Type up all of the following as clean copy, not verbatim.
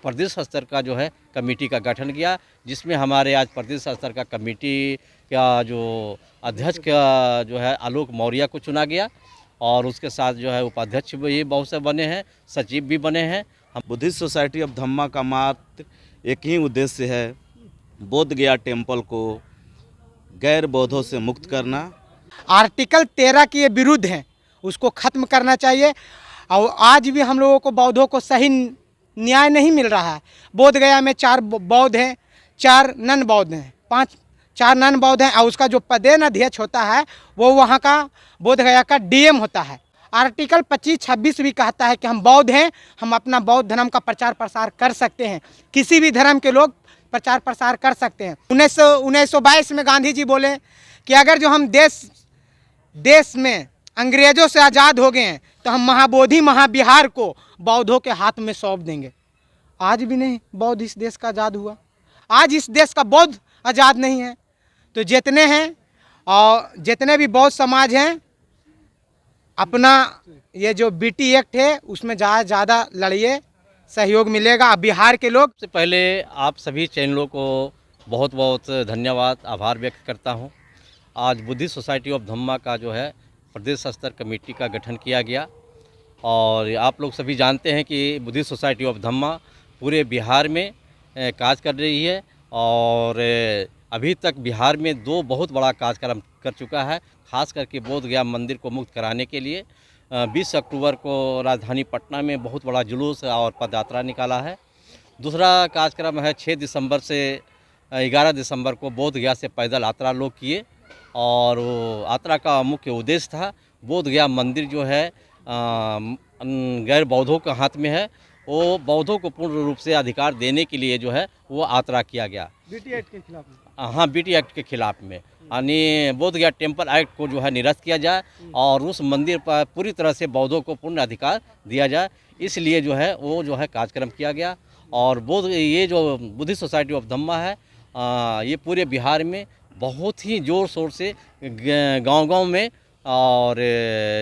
प्रदेश स्तर का जो है कमेटी का गठन किया, जिसमें हमारे आज प्रदेश स्तर का कमेटी का जो अध्यक्ष का जो है आलोक मौर्य को चुना गया और उसके साथ जो है उपाध्यक्ष भी बहुत से बने हैं, सचिव भी बने हैं। बुद्धिस्ट सोसाइटी ऑफ धम्मा का मात्र एक ही उद्देश्य है, बोध गया टेम्पल को गैर बौद्धों से मुक्त करना। आर्टिकल 13 के विरुद्ध हैं, उसको खत्म करना चाहिए। और आज भी हम लोगों को बौद्धों को सही न्याय नहीं मिल रहा है। बोध गया में 4 बौद्ध हैं, 4 नन बौद्ध हैं, 4 नन बौद्ध हैं और उसका जो प्रदेन अध्यक्ष होता है वो वहाँ का बोध गया का डीएम होता है। आर्टिकल 25-26 भी कहता है कि हम बौद्ध हैं, हम अपना बौद्ध धर्म का प्रचार प्रसार कर सकते हैं, किसी भी धर्म के लोग प्रचार प्रसार कर सकते हैं। 1922 में गांधी जी बोले कि अगर जो हम देश में अंग्रेज़ों से आज़ाद हो गए हैं तो हम महाबोधि महाविहार को बौद्धों के हाथ में सौंप देंगे। आज भी नहीं बौद्ध इस देश का आज़ाद हुआ, आज इस देश का बौद्ध आज़ाद नहीं है। तो जितने हैं और जितने भी बौद्ध समाज हैं, अपना ये जो बीटी एक्ट है उसमें ज़्यादा लड़िए, सहयोग मिलेगा। बिहार के लोग सबसे पहले आप सभी चैनलों को बहुत बहुत धन्यवाद, आभार व्यक्त करता हूँ। आज बुद्धिस्ट सोसाइटी ऑफ धम्मा का जो है प्रदेश स्तर कमेटी का गठन किया गया और आप लोग सभी जानते हैं कि बुद्धिस्ट सोसाइटी ऑफ धम्मा पूरे बिहार में काज कर रही है और अभी तक बिहार में 2 बहुत बड़ा कार्यक्रम कर चुका है। खास करके बोध गया मंदिर को मुक्त कराने के लिए 20 अक्टूबर को राजधानी पटना में बहुत बड़ा जुलूस और पदयात्रा निकाला है। दूसरा कार्यक्रम है 6 दिसंबर से 11 दिसंबर को बोध गया से पैदल यात्रा लोग किए और वो यात्रा का मुख्य उद्देश्य था बोध गया मंदिर जो है गैर बौद्धों के हाथ में है, वो बौद्धों को पूर्ण रूप से अधिकार देने के लिए जो है वो यात्रा किया गया बीटी एक्ट के खिलाफ। हाँ, बीटी एक्ट के खिलाफ में, यानी बोध गया टेम्पल एक्ट को जो है निरस्त किया जाए और उस मंदिर पर पूरी तरह से बौद्धों को पूर्ण अधिकार दिया जाए, इसलिए जो है वो जो है कार्यक्रम किया गया। और ये जो बुद्धिस्ट सोसाइटी ऑफ धम्मा है ये पूरे बिहार में बहुत ही ज़ोर शोर से गांव-गांव में और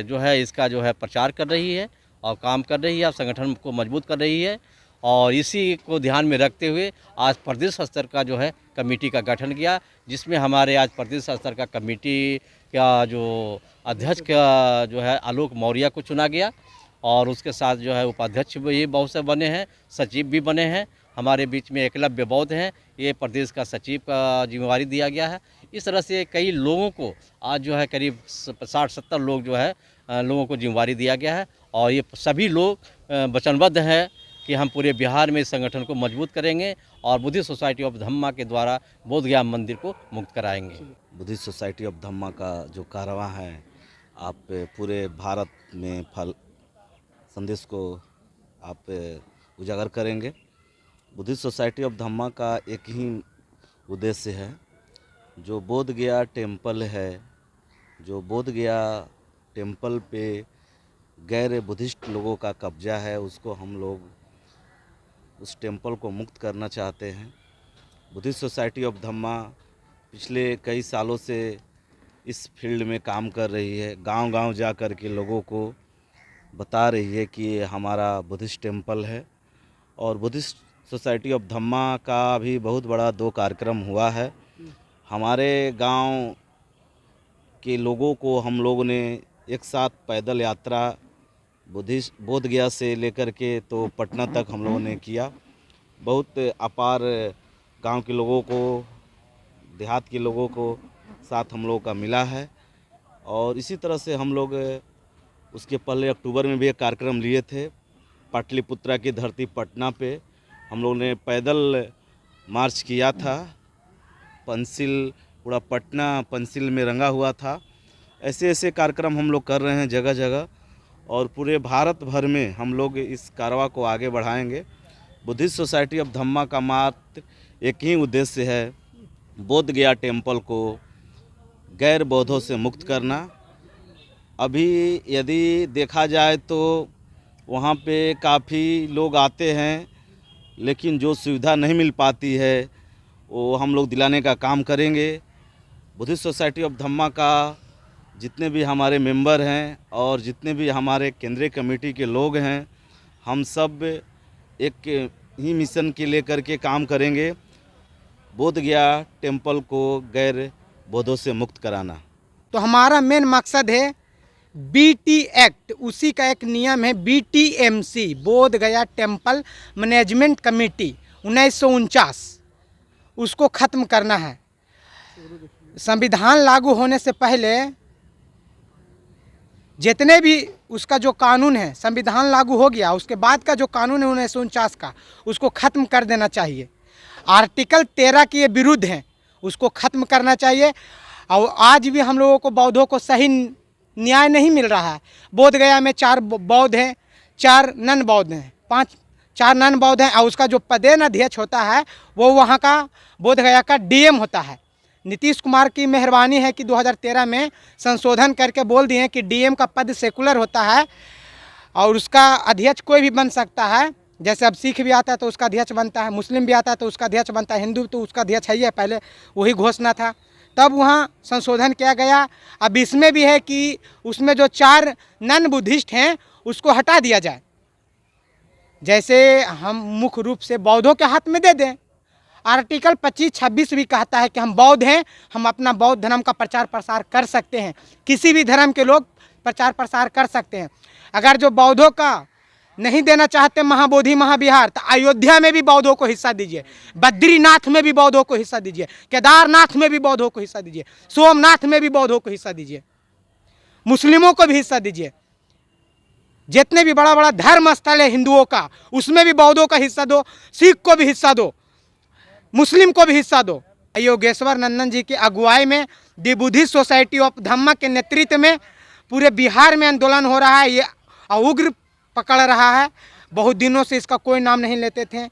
जो है इसका जो है प्रचार कर रही है और काम कर रही है, संगठन को मजबूत कर रही है और इसी को ध्यान में रखते हुए आज प्रदेश स्तर का जो है कमेटी का गठन किया, जिसमें हमारे आज प्रदेश स्तर का कमेटी का जो अध्यक्ष का जो है आलोक मौर्य को चुना गया और उसके साथ जो है उपाध्यक्ष भी बहुत से बने हैं, सचिव भी बने हैं। हमारे बीच में एकलव्य बौद्ध हैं, ये प्रदेश का सचिव का जिम्मेवारी दिया गया है। इस तरह से कई लोगों को आज जो है करीब 60-70 लोग जो है लोगों को जिम्मेवारी दिया गया है और ये सभी लोग वचनबद्ध हैं कि हम पूरे बिहार में इस संगठन को मजबूत करेंगे और बुद्धिस्ट सोसाइटी ऑफ धम्मा के द्वारा बोध गया मंदिर को मुक्त कराएंगे। बुद्धिस्ट सोसाइटी ऑफ धम्मा का जो कारवां है आप पूरे भारत में संदेश को आप उजागर करेंगे। बुद्धिस्ट सोसाइटी ऑफ धम्मा का एक ही उद्देश्य है, जो बोध गया टेम्पल है, जो बोध गया टेम्पल पे गैर बुद्धिस्ट लोगों का कब्जा है, उसको हम लोग उस टेम्पल को मुक्त करना चाहते हैं। बुद्धिस्ट सोसाइटी ऑफ धम्मा पिछले कई सालों से इस फील्ड में काम कर रही है, गांव-गांव जा कर के लोगों को बता रही है कि ये हमारा बुद्धिस्ट टेम्पल है। और बुद्धिस्ट सोसाइटी ऑफ धम्मा का भी बहुत बड़ा 2 कार्यक्रम हुआ है। हमारे गांव के लोगों को हम लोगों ने एक साथ पैदल यात्रा बोध गया से लेकर के तो पटना तक हम लोगों ने किया। बहुत अपार गांव के लोगों को, देहात के लोगों को साथ हम लोगों का मिला है। और इसी तरह से हम लोग उसके पहले अक्टूबर में भी एक कार्यक्रम लिए थे, पाटलिपुत्रा की धरती पटना पे हम लोगों ने पैदल मार्च किया था। पंसिल पूरा पटना पंसिल में रंगा हुआ था। ऐसे ऐसे कार्यक्रम हम लोग कर रहे हैं जगह जगह और पूरे भारत भर में हम लोग इस कारवां को आगे बढ़ाएंगे। बुद्धिस्ट सोसाइटी ऑफ धम्मा का मात्र एक ही उद्देश्य है, बोध गया टेम्पल को गैर बौद्धों से मुक्त करना। अभी यदि देखा जाए तो वहाँ पे काफ़ी लोग आते हैं, लेकिन जो सुविधा नहीं मिल पाती है वो हम लोग दिलाने का काम करेंगे। बुद्धिस्ट सोसाइटी ऑफ धम्मा का जितने भी हमारे मेंबर हैं और जितने भी हमारे केंद्रीय कमेटी के लोग हैं, हम सब एक ही मिशन के लेकर के काम करेंगे। बोध गया टेम्पल को गैर बौद्धों से मुक्त कराना। तो हमारा मेन मकसद है BT एक्ट, उसी का एक नियम है BTMC, बोध गया टेम्पल मैनेजमेंट कमेटी 1949, उसको ख़त्म करना है। संविधान लागू होने से पहले जितने भी उसका जो कानून है, संविधान लागू हो गया उसके बाद का जो कानून है 1949 का, उसको ख़त्म कर देना चाहिए। आर्टिकल 13 के विरुद्ध हैं, उसको ख़त्म करना चाहिए। और आज भी हम लोगों को बौद्धों को सही न्याय नहीं मिल रहा है। बोध गया में 4 बौद्ध हैं, 4 नन बौद्ध हैं, 4 नन बौद्ध हैं। और उसका जो पदेन अध्यक्ष होता है वो वहाँ का बोध गया का DM होता है। नीतीश कुमार की मेहरबानी है कि 2013 में संशोधन करके बोल दिए कि DM का पद सेकुलर होता है और उसका अध्यक्ष कोई भी बन सकता है। जैसे अब सिख भी आता है तो उसका अध्यक्ष बनता है, मुस्लिम भी आता है तो उसका अध्यक्ष बनता है, हिंदू तो उसका अध्यक्ष है ही है, पहले वही घोषणा था। तब वहाँ संशोधन किया गया। अब इसमें भी है कि उसमें जो 4 नन बुद्धिस्ट हैं उसको हटा दिया जाए। जैसे हम मुख्य रूप से बौद्धों के हाथ में दे दें। आर्टिकल 25-26 भी कहता है कि हम बौद्ध हैं, हम अपना बौद्ध धर्म का प्रचार प्रसार कर सकते हैं। किसी भी धर्म के लोग प्रचार प्रसार कर सकते हैं। अगर जो बौद्धों का नहीं देना चाहते महाबोधि महाविहार, तो अयोध्या में भी बौद्धों को हिस्सा दीजिए, बद्रीनाथ में भी बौद्धों को हिस्सा दीजिए, केदारनाथ में भी बौद्धों को हिस्सा दीजिए, सोमनाथ में भी बौद्धों को हिस्सा दीजिए, मुस्लिमों को भी हिस्सा दीजिए। जितने भी बड़ा बड़ा धर्म स्थल है हिंदुओं का, उसमें भी बौद्धों का हिस्सा दो, सिख को भी हिस्सा दो, मुस्लिम को भी हिस्सा दो। योगेश्वर नंदन जी की अगुवाई में दी बुद्धिस्ट सोसाइटी ऑफ धम्मा के नेतृत्व में पूरे बिहार में आंदोलन हो रहा है। ये उग्र पकड़ रहा है। बहुत दिनों से इसका कोई नाम नहीं लेते थे।